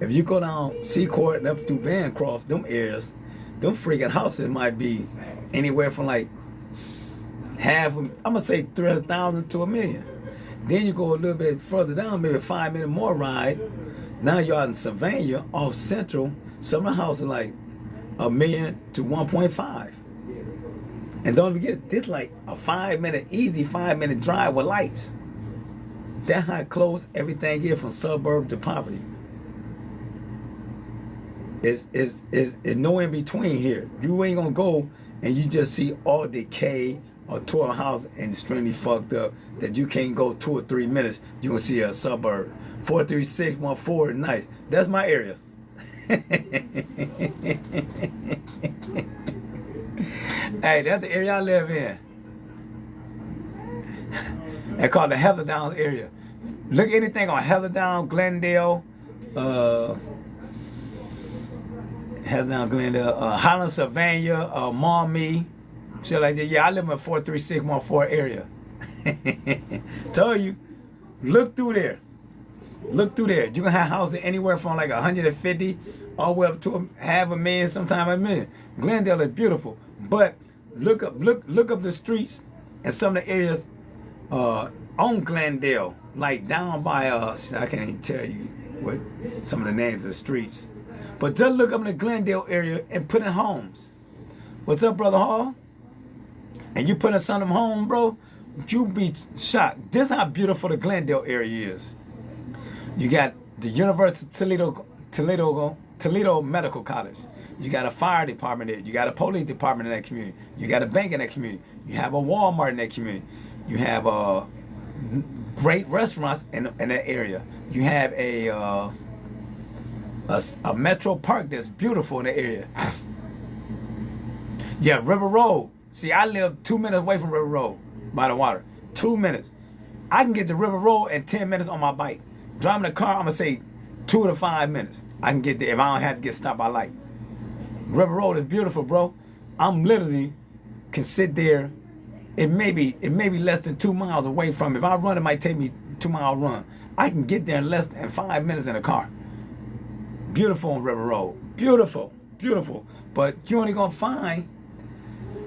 If you go down Seacourt and up through Bancroft, them areas, them freaking houses might be anywhere from like half, I'm going to say 300,000 to $1 million. Then you go a little bit further down, maybe a 5-minute more ride. Now you're out in Sylvania, off Central. Some of the houses like $1 million to 1.5. And don't forget, this like a 5-minute, easy 5-minute drive with lights. That's how close everything is from suburb to poverty. It's no in between here. You ain't gonna go and you just see all decay or tore house and extremely fucked up that you can't go 2 or 3 minutes. You gonna see a suburb. 43614, nice. That's my area. Hey, that's the area I live in. They call it the Heather Downs area. Look at anything on Heather Downs, Glendale, Highland, Sylvania, Maumee, shit like that. Yeah, I live in a 43614 area. Tell you, look through there. Look through there. You can have houses anywhere from like 150 all the way up to $500,000, sometimes $1 million. Glendale is beautiful, but look up the streets and some of the areas on Glendale, like down by I can't even tell you what some of the names of the streets, but just look up in the Glendale area and put in homes. What's up, Brother Hall? and you put in some of them home, bro, you be shocked. This how beautiful the Glendale area is. You got the University of Toledo Medical College. You got a fire department there. You got a police department in that community. You got a bank in that community. You have a Walmart in that community. You have great restaurants in that area. You have a Metro Park that's beautiful in the area. Yeah, River Road. See, I live 2 minutes away from River Road by the water. 2 minutes. I can get to River Road in 10 minutes on my bike. Driving the car, I'm going to say 2 to 5 minutes. I can get there if I don't have to get stopped by light. River Road is beautiful, bro. I'm literally can sit there. It may be less than 2 miles away from. If I run, it might take me 2 mile run. I can get there in less than 5 minutes in a car. Beautiful on River Road. Beautiful, beautiful. But you're only gonna find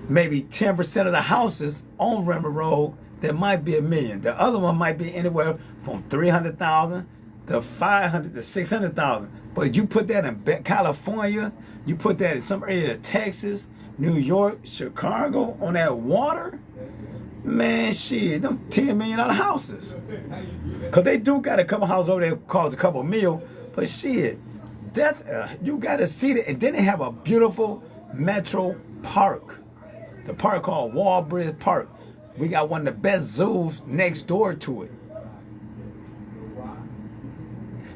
maybe 10% of the houses on River Road that might be $1 million. The other one might be anywhere from 300,000 to 500 to 600,000. But you put that in California, you put that in some area of Texas, New York, Chicago, on that water, man, shit, them $10 million houses. Cause they do got a couple houses over there cost a couple mil, but shit, that's you gotta see it. And then they have a beautiful Metro Park, the park called Walbridge Park. We got one of the best zoos next door to it.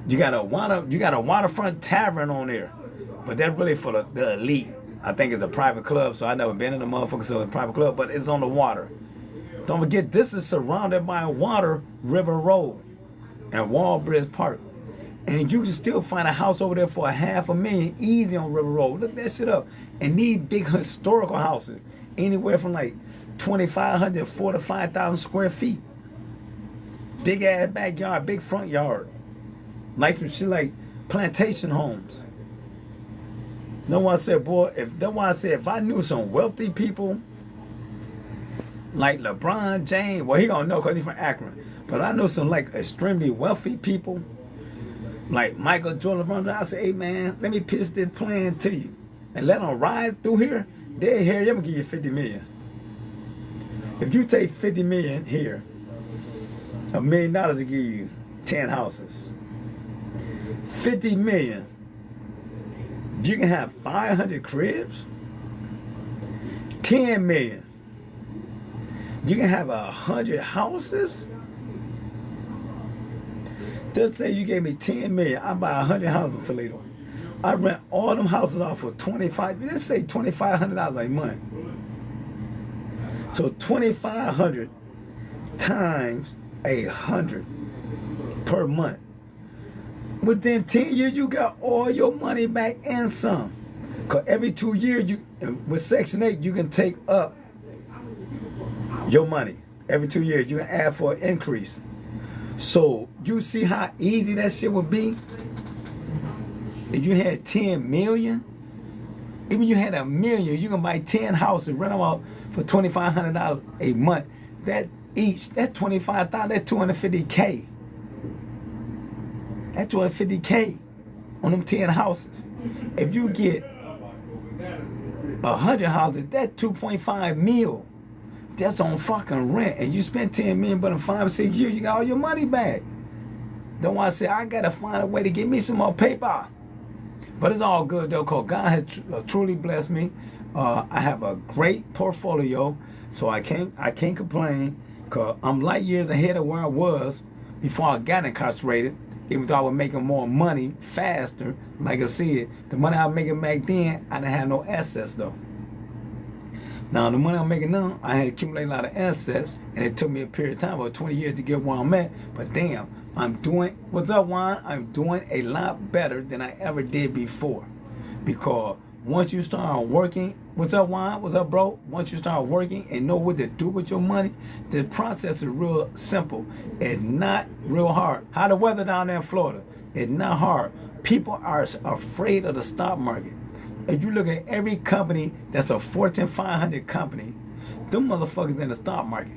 You got a waterfront tavern on there, but that's really for the elite. I think it's a private club, so I never been in the motherfucker, so it's a private club, but it's on the water. Don't forget, this is surrounded by water, River Road and Walbridge Park. And you can still find a house over there for $500,000 easy on River Road. Look that shit up. And these big historical houses, anywhere from like 2,500 to 4,000 to 5,000 square feet. Big ass backyard, big front yard. Like some shit like plantation homes. That's why I said, boy, if I knew some wealthy people like LeBron James, well, he gonna know because he's from Akron. But I know some like extremely wealthy people like Michael Jordan, LeBron. I say, hey man, let me pitch this plan to you and let them ride through here. They're here, I'm gonna give you $50 million. If you take $50 million here, $1 million to give you 10 houses. $50 million. You can have 500 cribs. $10 million. You can have 100 houses. Just say you gave me $10 million. I buy 100 houses in Toledo. I rent all them houses off for let's say $2,500 a month. So 2,500 times 100 per month. Within 10 years, you got all your money back and some. Because every 2 years, with Section 8, you can take up your money. Every 2 years, you can add for an increase. So you see how easy that shit would be? If you had 10 million, even you had $1 million, you can buy 10 houses, rent them out for $2,500 a month. That $25,000, that's $250K. That's $250K on them 10 houses. If you get 100 houses, that's 2.5 mil. That's on fucking rent. And you spend 10 million, but in 5 or 6 years, you got all your money back. Then why I say, I gotta find a way to get me some more paper. But it's all good though, because God has truly blessed me. I have a great portfolio, so I can't complain, because I'm light years ahead of where I was before I got incarcerated. Even though I was making more money faster, like I said, the money I was making back then, I didn't have no assets though. Now the money I'm making now, I had accumulated a lot of assets, and it took me a period of time, about 20 years to get where I'm at. But damn, what's up, Juan? I'm doing a lot better than I ever did before. Because once you start working, what's up, Juan? What's up, bro? Once you start working and know what to do with your money, the process is real simple. It's not real hard. How the weather down there in Florida? It's not hard. People are afraid of the stock market. If you look at every company that's a Fortune 500 company, them motherfuckers in the stock market.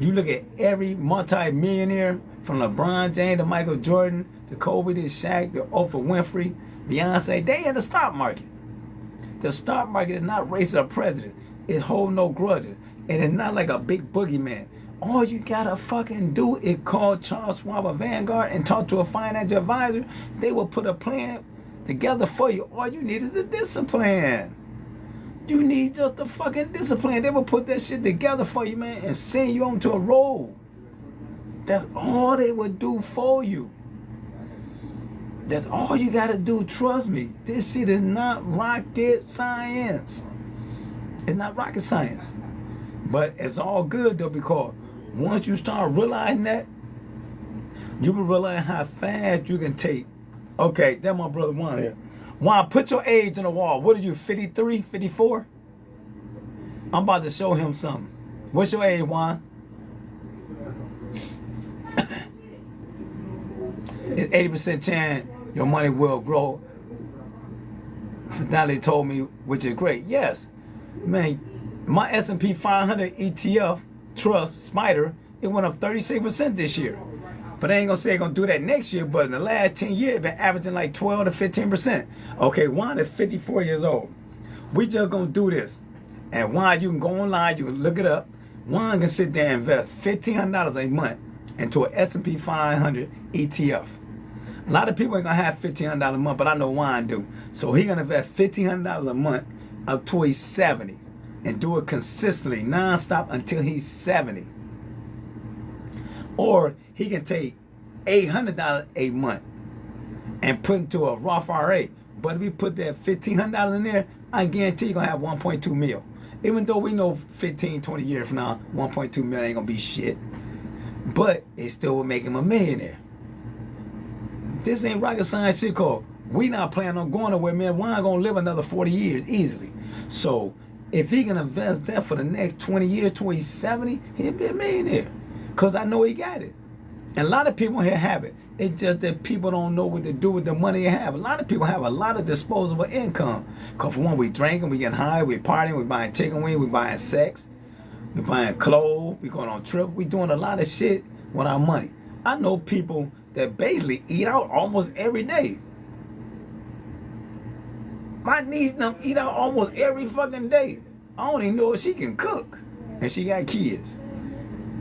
You look at every multi-millionaire, from LeBron James to Michael Jordan to Kobe to Shaq to Oprah Winfrey, Beyonce, they in the stock market. The stock market is not racing a president. It hold no grudges. And it's not like a big boogeyman. All you gotta fucking do is call Charles Schwab or Vanguard and talk to a financial advisor. They will put a plan together for you. All you need is the discipline. You need just the fucking discipline. They will put that shit together for you, man, and send you onto a road. That's all they would do for you. That's all you gotta do. Trust me. This shit is not rocket science. It's not rocket science. But it's all good though, because once you start realizing that, you will realize how fast you can take. Okay, that's my brother Juan here. Juan, put your age on the wall. What are you, 53, 54? I'm about to show him something. What's your age, Juan? It's 80% chance your money will grow. Fidelity told me, which is great. Yes, man, my S&P 500 ETF trust, Spider, it went up 36% this year. But I ain't gonna say it's gonna do that next year, but in the last 10 years, it's been averaging like 12 to 15%. Okay, Juan is 54 years old. We just gonna do this. And Juan, you can go online, you can look it up. Juan can sit there and invest $1,500 a month into an S&P 500 ETF. A lot of people ain't gonna have $1,500 a month, but I know Juan do. So he gonna invest $1,500 a month up to he's 70 and do it consistently, non-stop until he's 70. Or he can take $800 a month and put into a Roth IRA. But if he put that $1,500 in there, I guarantee you're gonna have 1.2 mil. Even though we know 15, 20 years from now, 1.2 mil ain't gonna be shit. But it still will make him a millionaire. This ain't rocket science shit, called. We not planning on going nowhere, man. Juan gonna live another 40 years easily. So if he can invest that for the next 20 years till he's 70, he'll be a millionaire. Because I know he got it. And a lot of people here have it. It's just that people don't know what to do with the money they have. A lot of people have a lot of disposable income. Because for one, we drinking, we getting high, we partying, we buying chicken wings, we buying sex, we buying clothes, we going on trips. We doing a lot of shit with our money. I know people that basically eat out almost every day. My niece them eat out almost every fucking day. I don't even know if she can cook. And she got kids.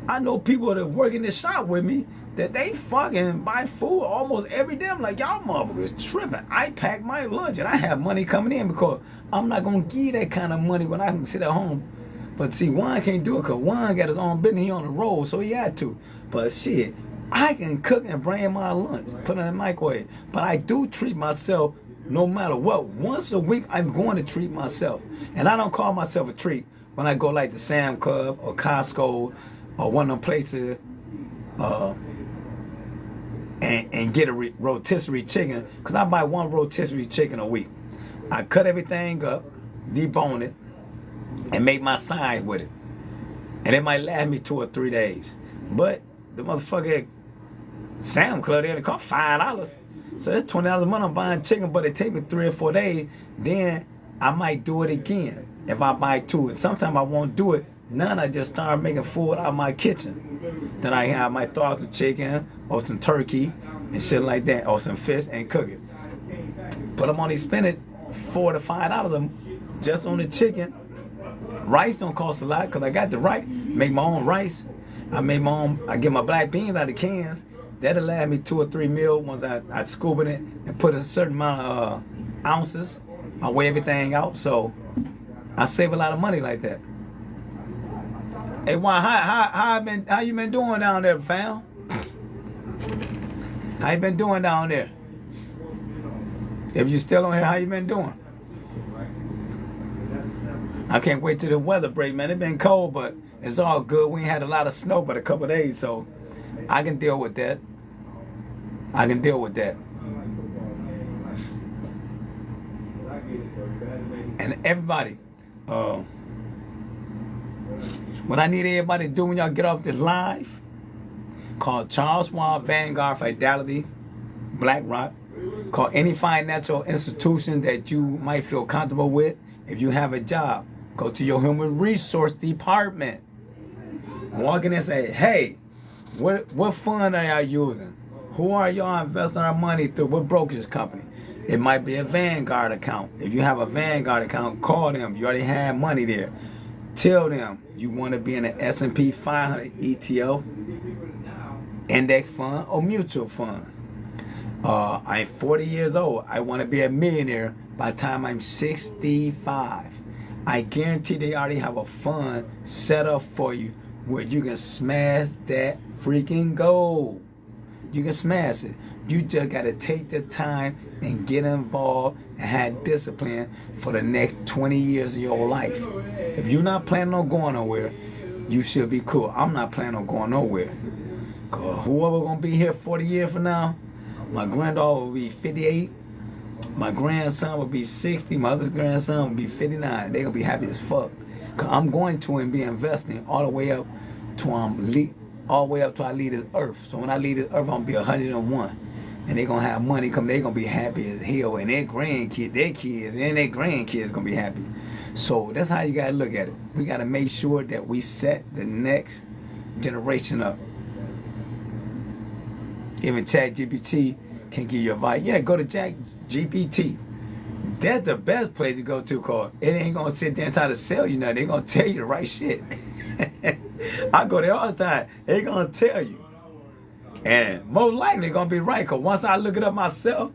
I know people that work in the shop with me that they fucking buy food almost every day. I'm like, y'all motherfuckers tripping. I pack my lunch and I have money coming in because I'm not going to give that kind of money when I can sit at home. But see, Juan can't do it because Juan got his own business. He on the road, so he had to. But shit, I can cook and bring my lunch, put it in the microwave. But I do treat myself no matter what. Once a week, I'm going to treat myself. And I don't call myself a treat when I go like to Sam Club or Costco or one of them places and get a rotisserie chicken, because I buy one rotisserie chicken a week. I cut everything up, debone it, and make my sides with it. And it might last me 2 or 3 days. But the motherfucker Sam Club, they cost $5. So that's $20 a month I'm buying chicken, but it take me 3 or 4 days. Then I might do it again if I buy 2. And sometimes I won't do it. Now I just start making food out of my kitchen. Then I have my throw some chicken or some turkey and shit like that, or some fish, and cook it. But I'm only spending $4 to $5 just on the chicken. Rice don't cost a lot because I got the rice. Make my own rice. I get my black beans out of cans. That'll last me 2 or 3 meals once I scoop it and put a certain amount of ounces. I weigh everything out, so I save a lot of money like that. Hey Juan, how you been doing down there, fam? How you been doing down there? If you still on here, how you been doing? I can't wait till the weather break, man. It been cold, but it's all good. We ain't had a lot of snow but a couple of days, so I can deal with that. I can deal with that. And everybody, what I need everybody to do when y'all get off this live, call Charles Schwab, Vanguard, Fidelity, BlackRock. Call any financial institution that you might feel comfortable with. If you have a job, go to your human resource department. Walk in and say, hey, what fund are y'all using? Who are y'all investing our money through? What brokerage company? It might be a Vanguard account. If you have a Vanguard account, call them. You already have money there. Tell them you want to be in an S&P 500 ETF, index fund, or mutual fund. I'm 40 years old. I want to be a millionaire by the time I'm 65. I guarantee they already have a fund set up for you where you can smash that freaking goal. You can smash it. You just got to take the time and get involved and have discipline for the next 20 years of your life. If you're not planning on going nowhere, you should be cool. I'm not planning on going nowhere. Cause whoever gonna be here 40 years from now, my granddaughter will be 58. My grandson will be 60. My other grandson will be 59. They're gonna be happy as fuck. Cause I'm going to and be investing all the way up to I leave this earth. So when I leave this earth, I'm gonna be 101. And they're gonna have money come. They're gonna be happy as hell. And their grandkids, their kids, and their grandkids gonna be happy. So that's how you gotta look at it. We gotta make sure that we set the next generation up. Even ChatGPT can give you advice. Yeah, go to ChatGPT. That's the best place to go to, cause it ain't gonna sit there and try to sell you nothing. They're gonna tell you the right shit. I go there all the time. They're gonna tell you. And most likely gonna be right, cause once I look it up myself,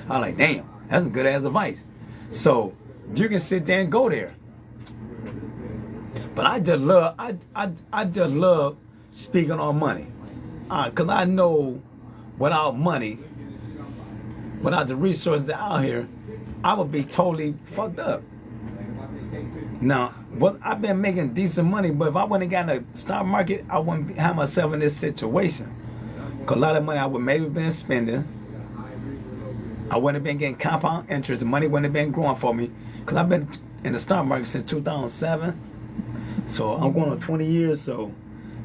I'm like, damn, that's some good ass advice. So you can sit there and go there. But I just love speaking on money. Cause I know without money, without the resources out here, I would be totally fucked up. Now, I've been making decent money, but if I wouldn't have gotten a stock market, I wouldn't have myself in this situation. Cause a lot of money I would maybe been spending. I wouldn't have been getting compound interest. The money wouldn't have been growing for me. Cause I've been in the stock market since 2007. So I'm going on 20 years. So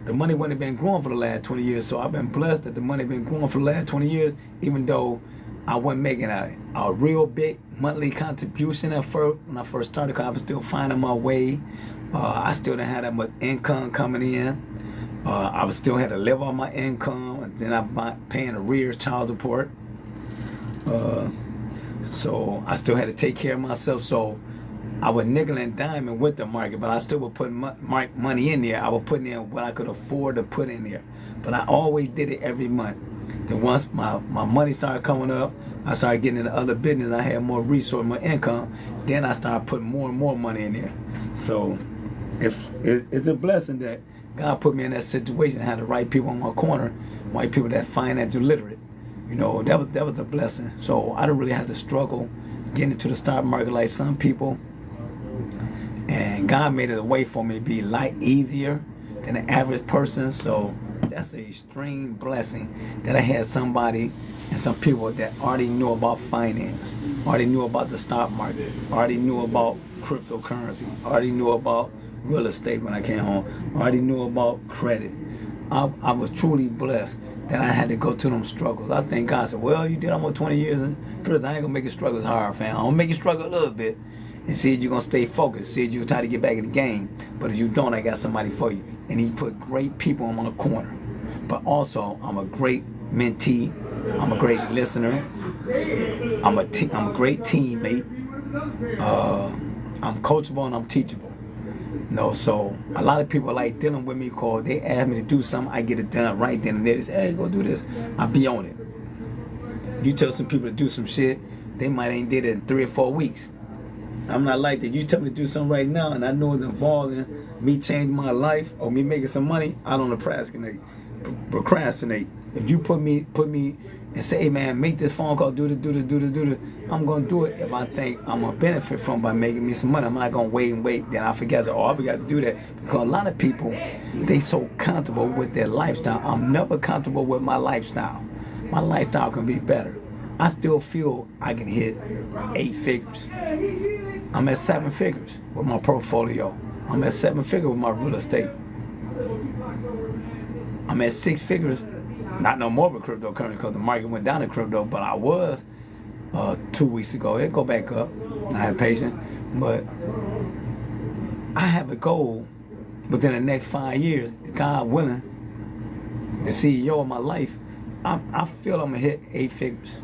the money wouldn't have been growing for the last 20 years. So I've been blessed that the money been growing for the last 20 years, even though I wasn't making a real big monthly contribution at first when I first started, because I was still finding my way. I still didn't have that much income coming in. I was still had to live on my income, and then I'm paying arrears, child support. So I still had to take care of myself. So I would nickel and dime with the market, but I still would put money in there. I would put in what I could afford to put in there. But I always did it every month. Then once my money started coming up, I started getting into other business. I had more resource, more income. Then I started putting more and more money in there. So it's a blessing that God put me in that situation. I had the right people on my corner, white people that financial literate. You know, that was a blessing. So I didn't really have to struggle getting into the stock market like some people. And God made it a way for me to be easier than the average person. So that's an extreme blessing that I had somebody and some people that already knew about finance, already knew about the stock market, already knew about cryptocurrency, already knew about real estate when I came home, already knew about credit. I was truly blessed that I had to go to them struggles. I think God said, well, you did almost 20 years in prison. I ain't gonna make your struggles hard, fam. I'm gonna make you struggle a little bit and see if you're gonna stay focused, see if you try to get back in the game. But if you don't, I got somebody for you. And he put great people on my corner. But also, I'm a great mentee. I'm a great listener. I'm a great teammate. I'm coachable and I'm teachable. No, so a lot of people like dealing with me because they ask me to do something, I get it done right then and there. They say, hey, go do this. I be on it. You tell some people to do some shit, they might ain't did it in 3 or 4 weeks. I'm not like that. You tell me to do something right now and I know it's involved in me changing my life or me making some money, I don't procrastinate. If you put me and say, hey man, make this phone call, do this, I'm gonna do it if I think I'm gonna benefit from by making me some money. I'm not gonna wait, then I forget, I forgot to do that. Because a lot of people, they so comfortable with their lifestyle. I'm never comfortable with my lifestyle. My lifestyle can be better. I still feel I can hit 8 figures. I'm at 7 figures with my portfolio. I'm at 7 figures with my real estate. I'm at 6 figures, not no more with cryptocurrency because the market went down in crypto, but I was 2 weeks ago. It'll go back up. I have patience, but I have a goal within the next 5 years, God willing, the CEO of my life, I feel I'm gonna hit 8 figures.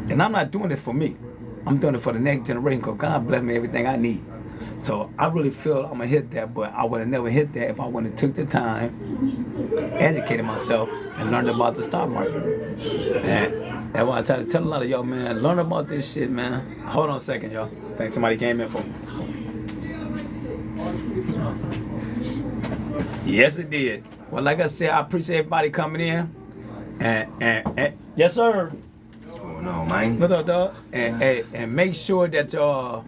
And I'm not doing it for me. I'm doing it for the next generation because God bless me everything I need. So I really feel I'm gonna hit that, but I would have never hit that if I wouldn't have took the time, educated myself, and learned about the stock market. And that's why I try to tell a lot of y'all, man, learn about this shit, man. Hold on a second, y'all. I think somebody came in for me. Yes, it did. Well, like I said, I appreciate everybody coming in. And yes, sir. What's going on, man? What up, dog? And make sure that y'all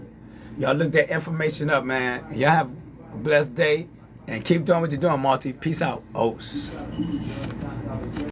look that information up, man. Y'all have a blessed day and keep doing what you're doing, Marty. Peace out. O's.